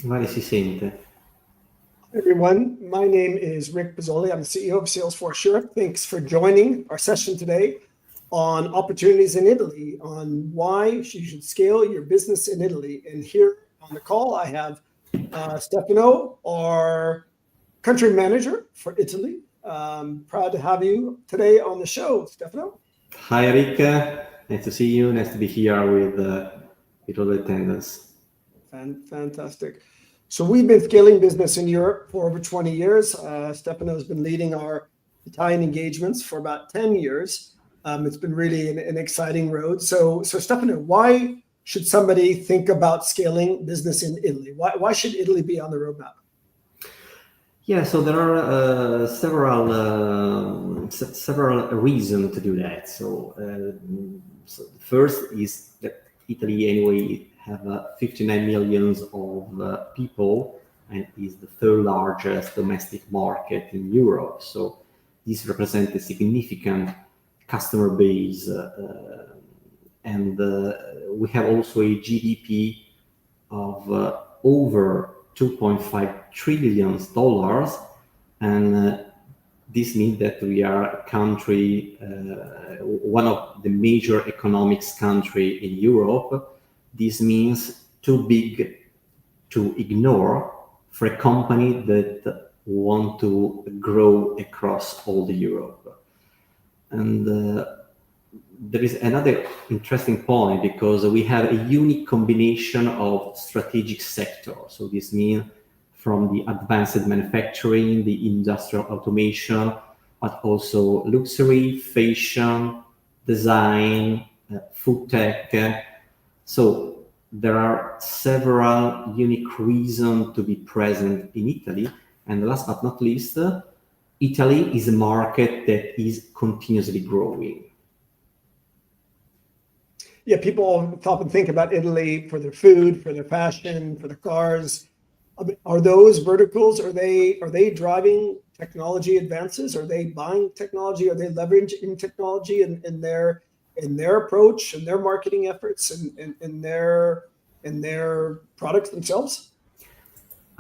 Vale, si sente. Everyone, my name is Rick Pizzoli. I'm the CEO of Salesforce Europe. Thanks for joining our session today on opportunities in Italy, on why you should scale your business in Italy. And here on the call, I have Stefano, our country manager for Italy. Proud to have you today on the show, Stefano. Hi, Erika. Nice to see you. Nice to be here with all the attendants. Fantastic. So we've been scaling business in Europe for over 20 years. Stefano has been leading our Italian engagements for about 10 years. It's been really an exciting road. So Stefano, why should somebody think about scaling business in Italy? Why should Italy be on the roadmap? Yeah, so there are several reasons to do that. So the first is that Italy anyway have 59 millions of people and is the third largest domestic market in Europe. So this represents a significant customer base, and we have also a GDP of over 2.5 trillion dollars, and this means that we are a country, one of the major economics country in Europe. This means too big to ignore for a company that want to grow across all the Europe. And there is another interesting point because we have a unique combination of strategic sectors. So this means from the advanced manufacturing, the industrial automation, but also luxury, fashion, design, food tech. So there are several unique reasons to be present in Italy. And last but not least, Italy is a market that is continuously growing. Yeah, people often think about Italy for their food, for their fashion, for their cars. Are those verticals, are they driving technology advances? Are they buying technology? Are they leveraging technology in their approach and their marketing efforts and in their products themselves?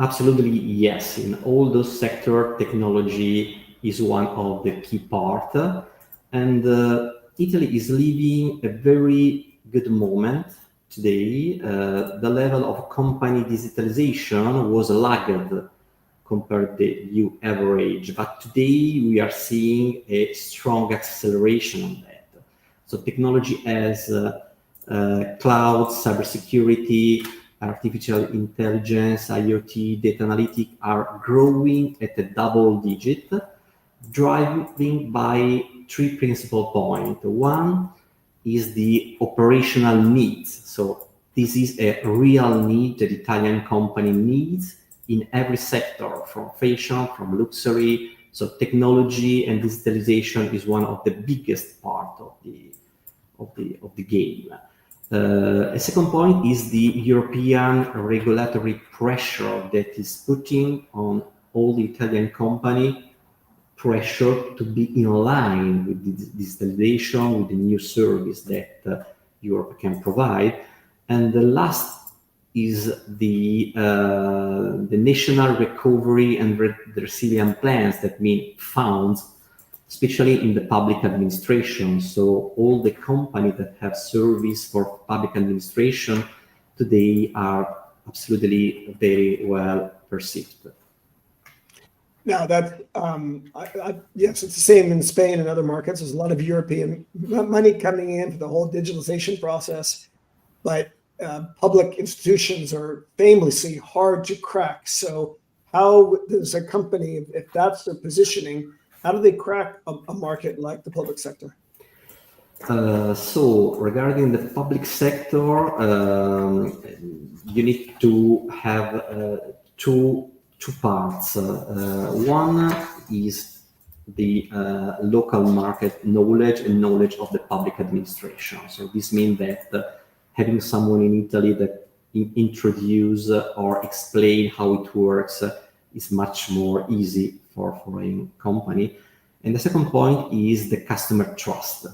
Absolutely, yes. In all those sectors, technology is one of the key part, and Italy is living a very good moment today. The level of company digitalization was lagged compared to the EU average, but today we are seeing a strong acceleration on that. So technology as cloud, cybersecurity, artificial intelligence, IoT, data analytics are growing at a double digit, driving by three principal points. One is the operational needs. So this is a real need that Italian company needs in every sector, from fashion, from luxury. So technology and digitalization is one of the biggest part of the game. A second point is the European regulatory pressure that is putting on all the Italian company pressure to be in line with the digitalization, with the new service that Europe can provide. And the last is the national recovery and resilience plans, that mean funds, especially in the public administration. So all the companies that have service for public administration today are absolutely very well perceived. Now that yes, it's the same in Spain and other markets. There's a lot of European money coming in for the whole digitalization process, but public institutions are famously hard to crack. So how does a company, if that's their positioning, how do they crack a market like the public sector? So regarding the public sector, you need to have two parts. One is the local market knowledge and knowledge of the public administration. So this means that having someone in Italy that introduce or explain how it works is much more easy for a foreign company. And the second point is the customer trust.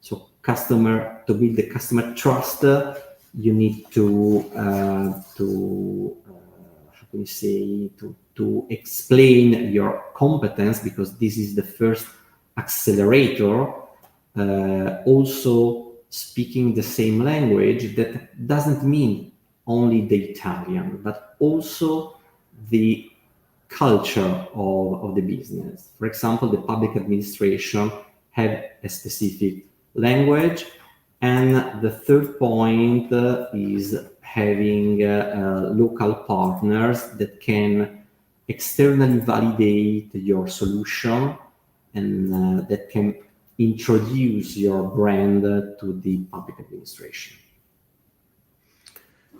So to build the customer trust, you need to we say, to explain your competence, because this is the first accelerator. Also speaking the same language, that doesn't mean only the Italian, but also the culture of the business. For example, the public administration have a specific language. And the third point is having local partners that can externally validate your solution and that can introduce your brand to the public administration.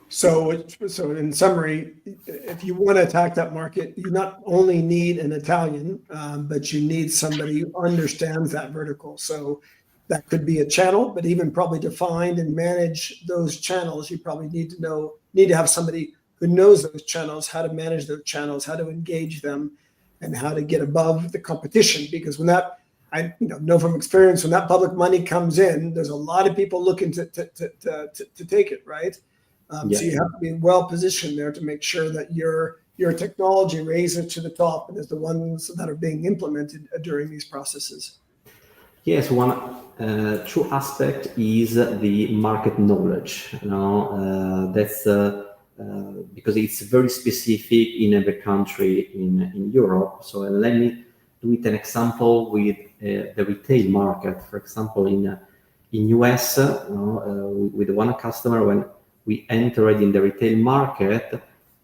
So in summary, if you want to attack that market, you not only need an Italian, but you need somebody who understands that vertical. So that could be a channel, but even probably define and manage those channels, you probably need to have somebody who knows those channels, how to manage those channels, how to engage them, and how to get above the competition. Because when that, I know from experience, when that public money comes in, there's a lot of people looking to take it, right? Yeah. So you have to be well positioned there to make sure that your technology raises to the top and is the ones that are being implemented during these processes. Yes, one true aspect is the market knowledge. That's because it's very specific in every country in Europe. So let me do it an example with the retail market. For example, in US, with one customer, when we entered in the retail market,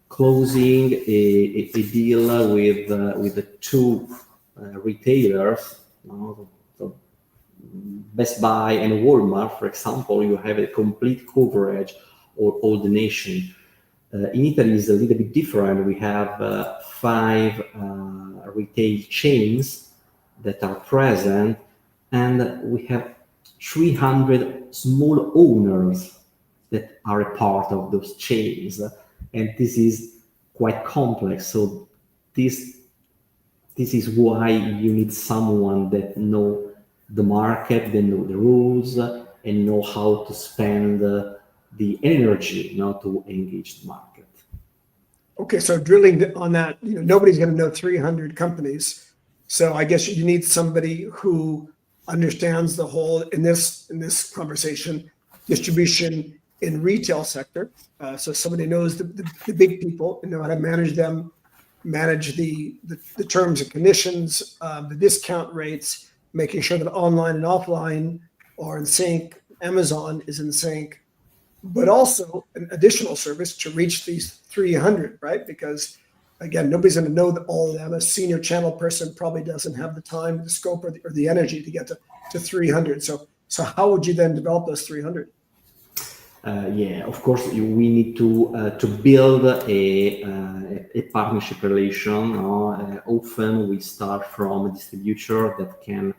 closing a deal with the two retailers. So Best Buy and Walmart, for example, you have a complete coverage of all the nation. In Italy, it's a little bit different. We have 5 retail chains that are present, and we have 300 small owners that are a part of those chains, and this is quite complex. So this is why you need someone that know the market, they know the rules, and know how to spend the energy to engage the market. Okay, so drilling on that, nobody's going to know 300 companies. So I guess you need somebody who understands the whole, in this conversation, distribution in retail sector. So somebody knows the big people and know how to manage them, manage the terms and conditions, the discount rates, making sure that online and offline are in sync, Amazon is in sync, but also an additional service to reach these 300, right? Because again, nobody's going to know all of them. A senior channel person probably doesn't have the time, the scope, or the energy to get to 300. So how would you then develop those 300? Yeah, of course, we need to build a partnership relation. Often we start from a distributor that can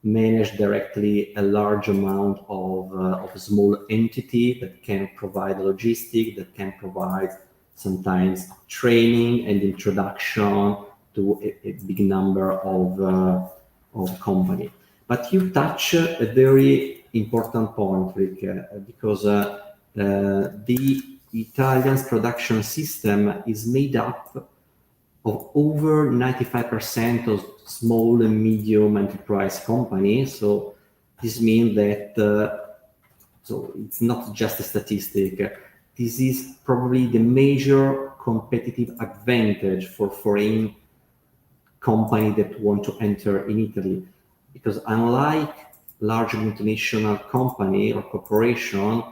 manage directly a large amount of a small entity, that can provide logistics, that can provide sometimes training and introduction to a big number of company. But you touch a very important point, Rick, because the Italian production system is made up of over 95% of small and medium enterprise companies. So this means that so it's not just a statistic. This is probably the major competitive advantage for foreign companies that want to enter in Italy, because unlike large multinational company or corporation,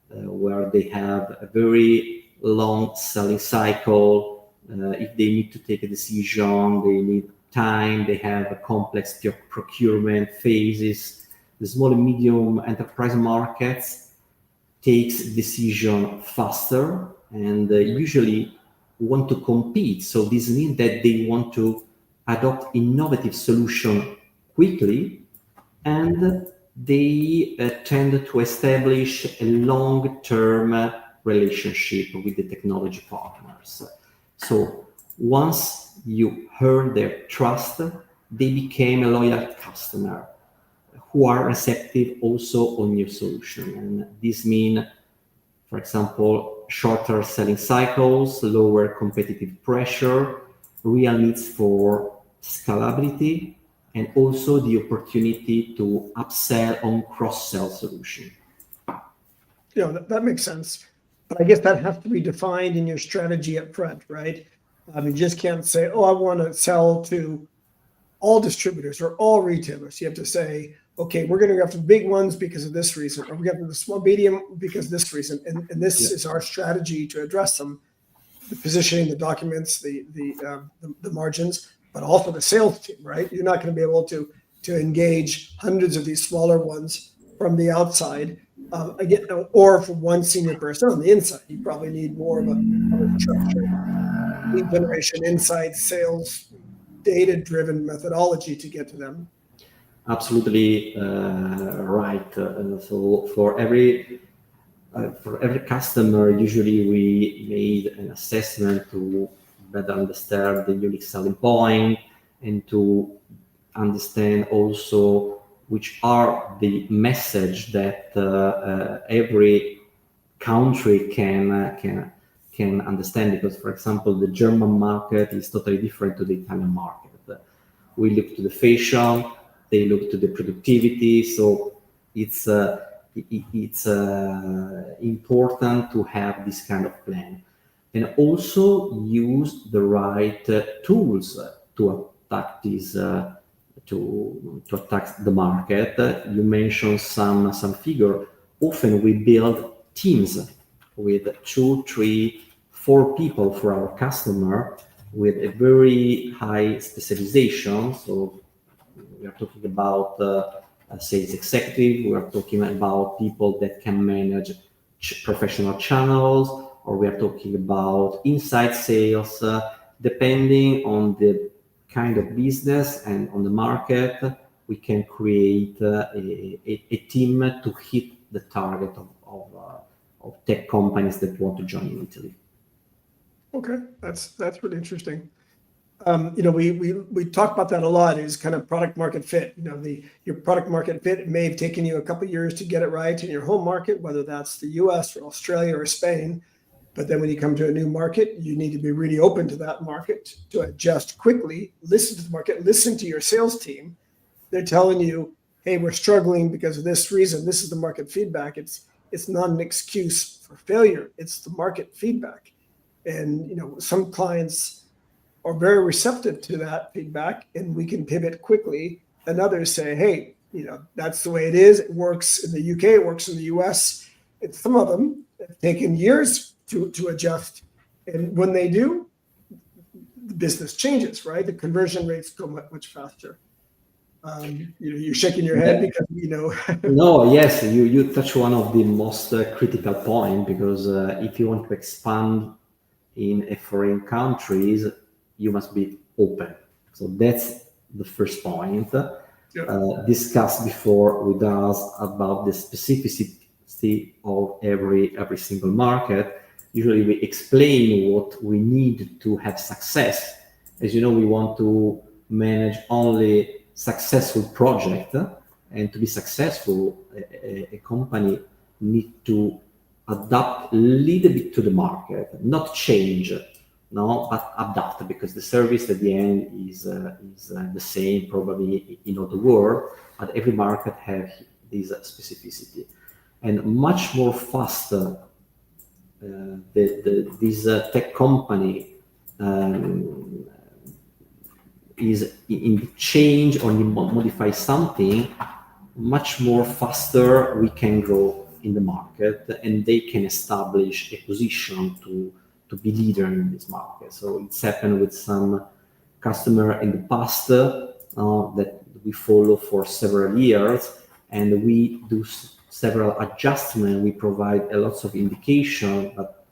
where they have a very long selling cycle, if they need to take a decision, they need time, they have a complex procurement phases. The small and medium enterprise markets takes decision faster and usually want to compete. So this means that they want to adopt innovative solution quickly, and they tend to establish a long-term relationship with the technology partners. So once you earn their trust, they became a loyal customer who are receptive also on your solution. And this means, for example, shorter selling cycles, lower competitive pressure, real needs for scalability, and also the opportunity to upsell on cross-sell solution. That makes sense. But I guess that has to be defined in your strategy up front, right? You just can't say, oh, I want to sell to all distributors or all retailers. You have to say, okay, we're going to go after the big ones because of this reason, or we have the small, medium because of this reason. And this is our strategy to address them. The positioning, the documents, the margins, but also the sales team, right? You're not going to be able to engage hundreds of these smaller ones from the outside, again, or from one senior person on the inside. You probably need more of a structured lead generation, insight, sales, data-driven methodology to get to them. Absolutely right. So for every customer, usually we made an assessment to better understand the unique selling point and to understand also which are the message that every country can understand. Because, for example, the German market is totally different to the Italian market. We look to the fashion, they look to the productivity. So it's important to have this kind of plan, and also use the right tools to attack this to attack the market. You mentioned some figure. Often we build teams with 2, 3, 4 people for our customer with a very high specialization. So we are talking about a sales executive, we are talking about people that can manage professional channels, or we are talking about inside sales, depending on the kind of business and on the market. We can create a team to hit the target of tech companies that want to join in Italy. Okay, that's really interesting. We talk about that a lot, is kind of product market fit. Your product market fit, it may have taken you a couple of years to get it right in your home market, whether that's the US or Australia or Spain. But then when you come to a new market, you need to be really open to that market, to adjust quickly, listen to the market, listen to your sales team. They're telling you, hey, we're struggling because of this reason. This is the market feedback. It's not an excuse for failure. It's the market feedback. And some clients are very receptive to that feedback, and we can pivot quickly. And others say, hey, that's the way it is. It works in the UK, it works in the US. And some of them have taken years to adjust. And when they do, the business changes, right? The conversion rates go much faster. You're shaking your head because No, yes, you touch one of the most critical point, because if you want to expand in a foreign countries, you must be open. So that's the first point. Discussed before with us about the specificity of every single market. Usually we explain what we need to have success. As you know, we want to manage only successful project, and to be successful, a company need to adapt a little bit to the market, not change, but adapt, because the service at the end is the same probably in all the world, but every market have this specificity. And much more faster this tech company is in change or modify something, much more faster we can grow in the market, and they can establish a position to be leader in this market. So it's happened with some customer in the past that we follow for several years, and we do several adjustments. We provide a lots of indication, but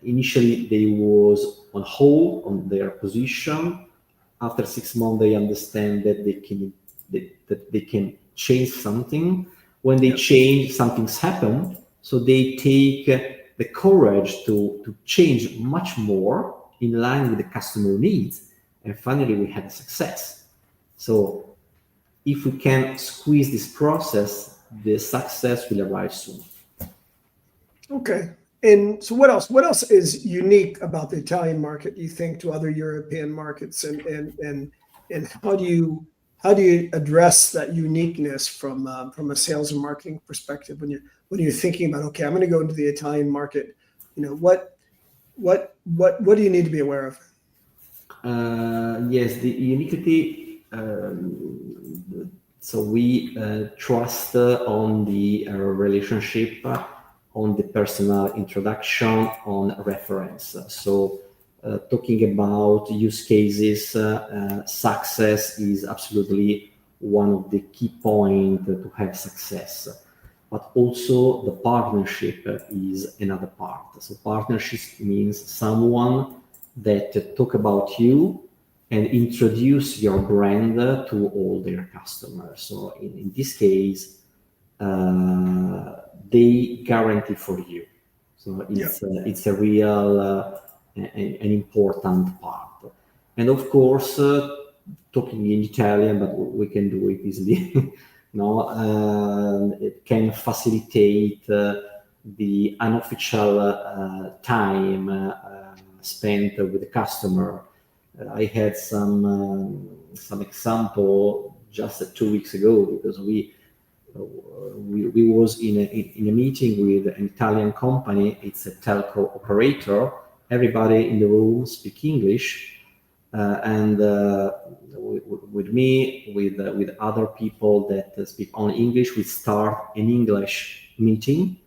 initially they was on hold on their position. After 6 months, they understand that they can change something. When they change, something's happened. So they take the courage to change much more in line with the customer needs. And finally, we had a success. So if we can squeeze this process, the success will arrive soon. Okay. And so what else? What else is unique about the Italian market, you think, to other European markets? And how do you address that uniqueness from a sales and marketing perspective when you're thinking about, okay, I'm going to go into the Italian market? What do you need to be aware of? Yes, the uniquity. So we trust on the relationship, on the personal introduction, on reference. So talking about use cases, success is absolutely one of the key points to have success. But also the partnership is another part. So partnership means someone that talk about you and introduce your brand to all their customers. So in this case, they guarantee for you. So it's a real an important part. And of course, talking in Italian, but we can do it easily. It can facilitate the unofficial time spent with the customer. I had some example just 2 weeks ago, because we was in a meeting with an Italian company. It's a telco operator. Everybody in the room speak English, and with me, with other people that speak only English, we start an English meeting,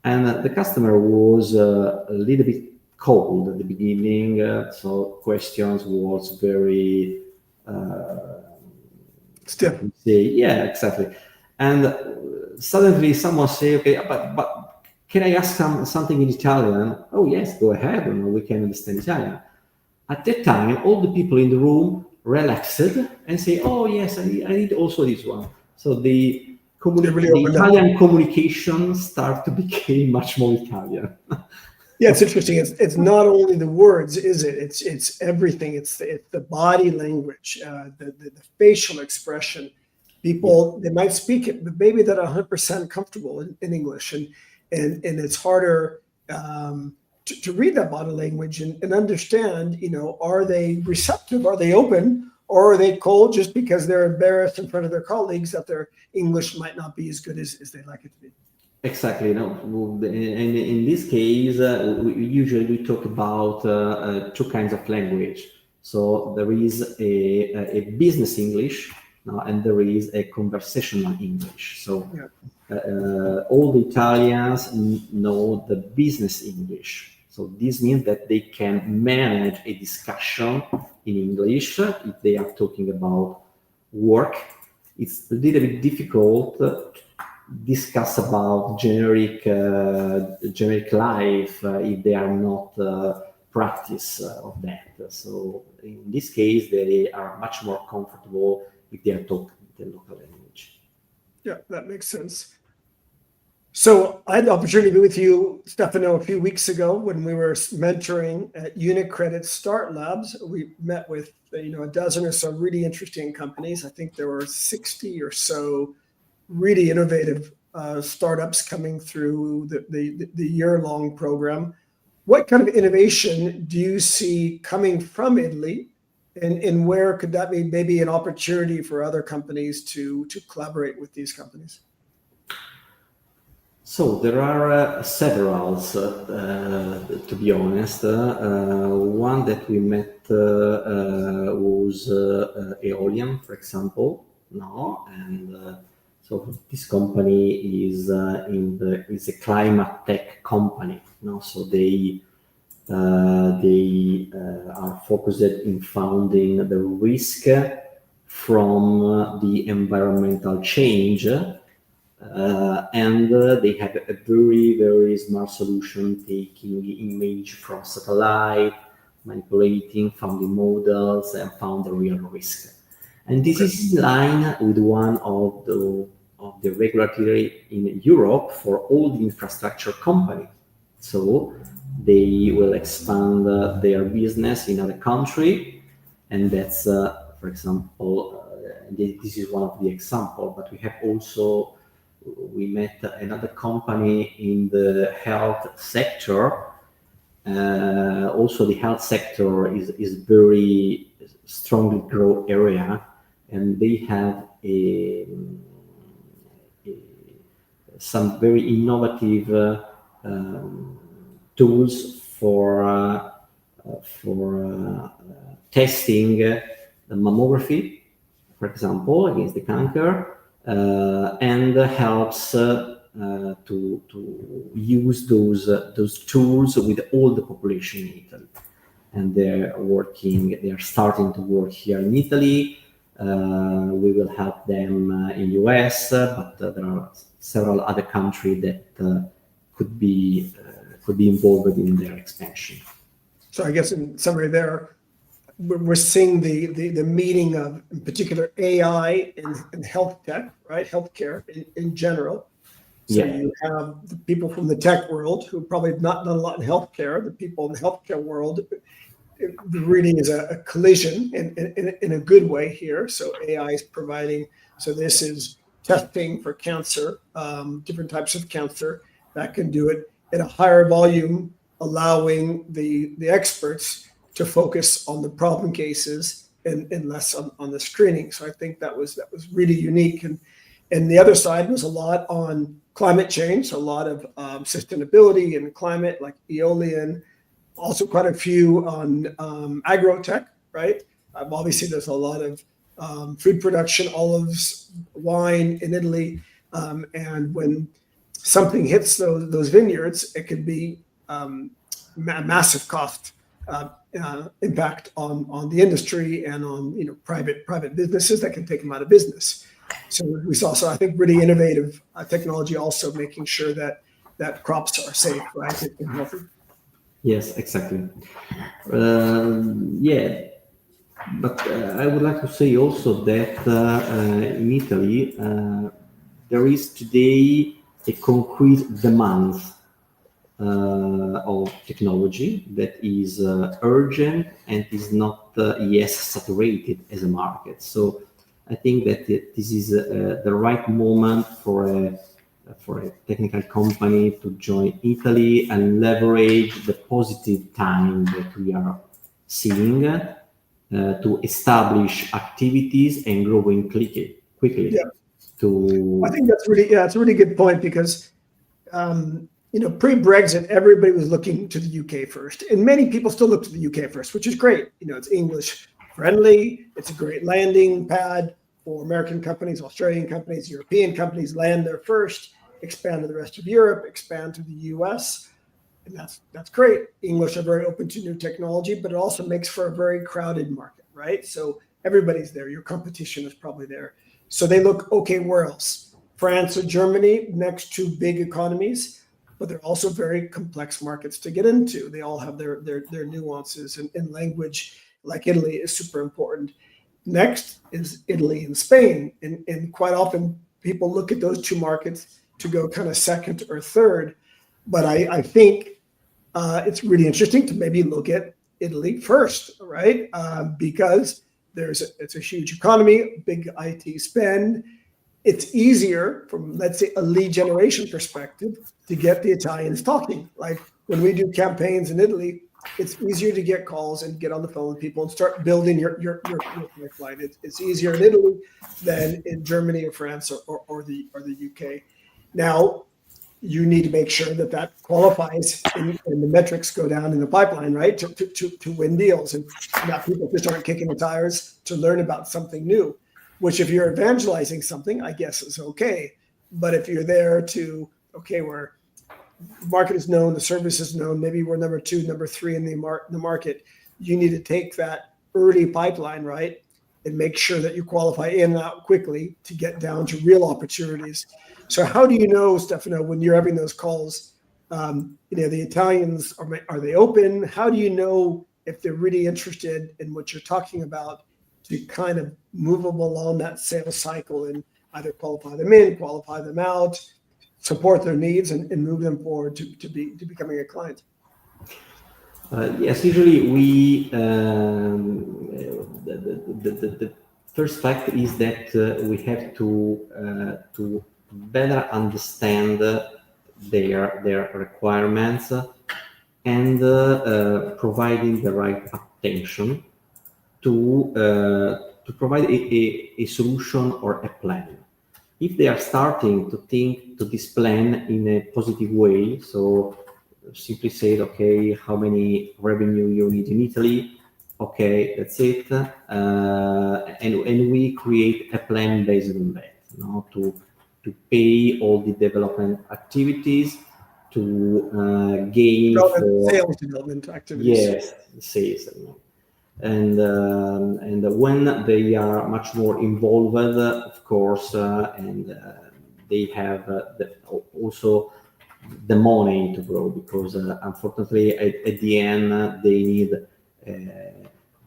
and the customer was a little bit cold at the beginning, so questions was very stiff. Yeah, exactly. And suddenly someone say, okay, but can I ask something in Italian? Oh yes, go ahead, we can understand Italian. At that time, all the people in the room relaxed and say, oh yes, I need also this one. So the Italian communication start to become much more Italian. Yeah, it's interesting. It's not only the words, is it? It's everything. It's the body language, the facial expression. People, they might speak it, but maybe they're 100% comfortable in English, and it's harder to read that body language and understand. Are they receptive? Are they open? Or are they cold just because they're embarrassed in front of their colleagues that their English might not be as good as they'd like it to be? Exactly. And in this case, we talk about two kinds of language. So there is a business English, and there is a conversational English. So all the Italians know the business English. So this means that they can manage a discussion in English if they are talking about work. It's a little bit difficult to discuss about generic life if they are not practice of that. So in this case, they are much more comfortable if they are talking the local language. Yeah, that makes sense. So I had the opportunity to be with you, Stefano, a few weeks ago when we were mentoring at UniCredit Start Labs. We met with a dozen or so really interesting companies. I think there were 60 or so really innovative startups coming through the year-long program. What kind of innovation do you see coming from Italy, and where could that be maybe an opportunity for other companies to collaborate with these companies? So there are several, to be honest. One that we met was Eolian, for example. And so this company is a climate tech company. So they are focused in finding the risk from the environmental change. And they have a very, very smart solution, taking image from satellite, manipulating, founding models, and found the real risk. And this is in line with one of the regulatory in Europe for all the infrastructure companies. So they will expand their business in other country, and that's, for example, this is one of the examples. But we have also we met another company in the health sector. Also, the health sector is very strongly grow area, and they have some very innovative tools for testing the mammography, for example, against the cancer, and helps to use those tools with all the population in Italy. And they are starting to work here in Italy. We will help them in US, but there are several other countries that could be involved in their expansion. So I guess in summary there, we're seeing the meeting of, in particular, AI and health tech, right? Healthcare in general. So you have the people from the tech world who probably have not done a lot in healthcare. The people in the healthcare world, it really is a collision in a good way here. So AI is providing, so this is testing for cancer, different types of cancer that can do it at a higher volume, allowing the experts to focus on the problem cases and less on the screening. So I think that was really unique. And the other side was a lot on climate change, so a lot of sustainability and climate, like Aeolian, also quite a few on agro-tech, right? Obviously, there's a lot of food production, olives, wine in Italy. And when something hits those vineyards, it could be massive cost impact on the industry and on private businesses that can take them out of business. So we saw, I think, really innovative technology also making sure that crops are safe, right, and healthy. Yes, exactly. Yeah, but I would like to say also that in Italy there is today a concrete demand of technology that is urgent and is not yet saturated as a market. So I think that this is the right moment for a technical company to join Italy and leverage the positive time that we are seeing to establish activities and growing quickly. Yeah. I think that's it's a really good point because pre-Brexit, everybody was looking to the UK first, and many people still look to the UK first, which is great. It's English friendly. It's a great landing pad for American companies, Australian companies, European companies land there first, expand to the rest of Europe, expand to the US, and that's great. English are very open to new technology, but it also makes for a very crowded market, right? So everybody's there. Your competition is probably there. So they look, okay, where else? France or Germany, next two big economies, but they're also very complex markets to get into. They all have their nuances, and language, like Italy, is super important. Next is Italy and Spain, and quite often people look at those two markets to go kind of second or third, but I think it's really interesting to maybe look at Italy first, right? Because it's a huge economy, big IT spend. It's easier from, let's say, a lead generation perspective to get the Italians talking. Like when we do campaigns in Italy, it's easier to get calls and get on the phone with people and start building your pipeline. It's easier in Italy than in Germany or France or the UK. Now, you need to make sure that qualifies and the metrics go down in the pipeline, right? To win deals, and that people just aren't kicking the tires to learn about something new, which if you're evangelizing something, I guess is okay. But if you're there to, where the market is known, the service is known, maybe we're number 2, number 3 in the market, you need to take that early pipeline, right? And make sure that you qualify in and out quickly to get down to real opportunities. So how do you know, Stefano, when you're having those calls, the Italians, are they open? How do you know if they're really interested in what you're talking about to kind of move them along that sales cycle and either qualify them in, qualify them out, support their needs, and move them forward to becoming a client? Yes, usually we the first fact is that we have to better understand their requirements and providing the right attention to provide a solution or a plan. If they are starting to think to this plan in a positive way, so simply say, okay, how many revenue you need in Italy, okay, that's it, and we create a plan based on that, to pay all the development activities, to gain sales development activities. Yes, sales. And when they are much more involved, of course, and they have also the money to grow, because unfortunately at the end they need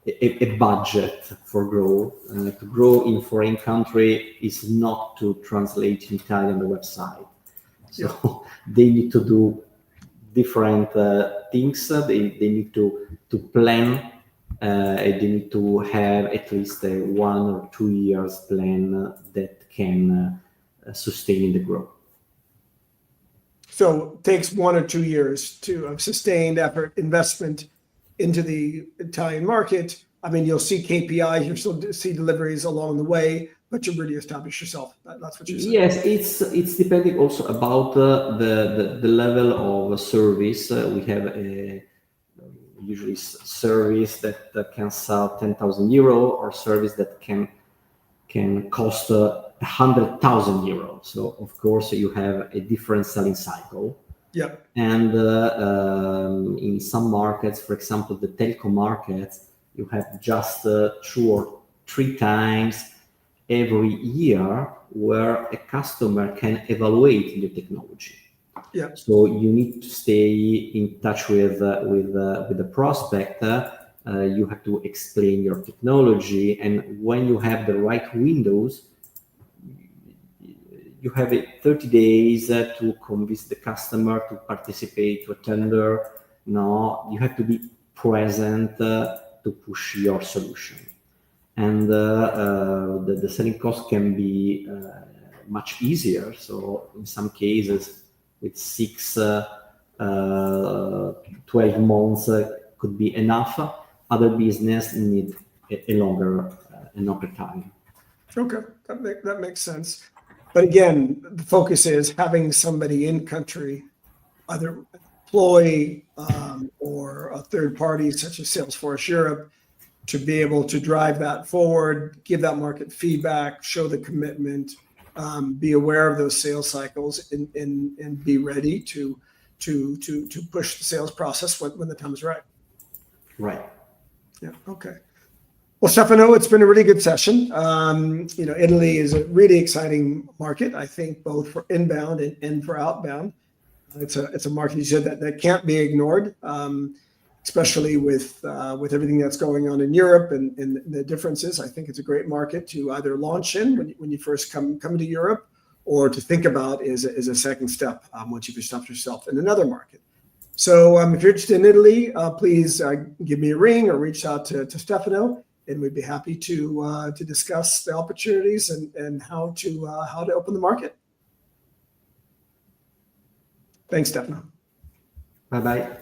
a budget for growth. To grow in foreign country is not to translate in Italian the website. So they need to do different things. They need to plan. They need to have at least a 1 or 2 years plan that can sustain the growth. So it takes 1 or 2 years of sustained effort, investment into the Italian market. I mean, you'll see KPIs, you'll still see deliveries along the way, but you really establish yourself. That's what you're saying. Yes, it's depending also about the level of service. We have a usually service that can sell 10,000 euro, or service that can cost 100,000 euros. So of course you have a different selling cycle. Yeah. And in some markets, for example, the telco markets, you have just 2 or 3 times every year where a customer can evaluate the technology. Yeah. So you need to stay in touch with the prospect. You have to explain your technology, and when you have the right windows, you have 30 days to convince the customer to participate to a tender. No, you have to be present to push your solution, and the selling cost can be much easier. So in some cases, with 6, 12 months could be enough. Other business need a longer time. Okay, that makes sense. But again, the focus is having somebody in country, either employee or a third party such as Salesforce Europe, to be able to drive that forward, give that market feedback, show the commitment, be aware of those sales cycles, and be ready to push the sales process when the time is right. Right. Yeah. Okay. Well, Stefano, it's been a really good session. Italy is a really exciting market, I think, both for inbound and for outbound. It's a market, you said, that can't be ignored, especially with everything that's going on in Europe and the differences. I think it's a great market to either launch in when you first come to Europe, or to think about as a second step once you've established yourself in another market. So if you're interested in Italy, please give me a ring or reach out to Stefano, and we'd be happy to discuss the opportunities and how to open the market. Thanks, Stefano. Bye-bye.